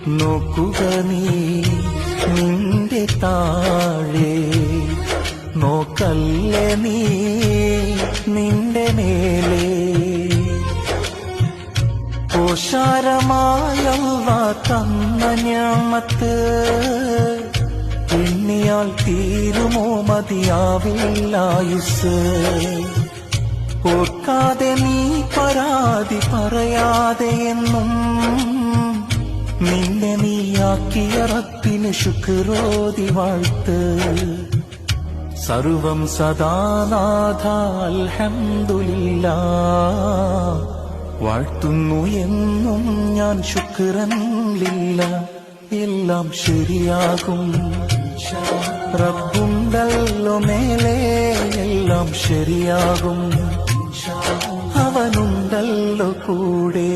നോക്കുക നീ നിന്റെ താഴെ, നോക്കല്ലേ നീ നിന്റെ മേലെ. ഓശാരമായവ തന്ന ഞാമത്ത് എണ്ണിയാൽ തീരുമോ മതിയാവില്ലായുസ്. ഓർക്കാതെ നീ പരാതി പറയാതെ എന്നും നിന്നെ നീയാക്കിയ റബ്ബിന് ശുക്രോതി വാഴ്ത്ത്. സർവം സദാനാഥ അൽഹംദുലില്ലാഹ്, വാഴ്ത്തുന്നു എന്നും ഞാൻ ശുക്രൻ ലില്ലാഹ്. എല്ലാം ശരിയാകും റബ്ബുണ്ടല്ലോ മേലെ, എല്ലാം ശരിയാകും അവനുണ്ടല്ലോ കൂടെ.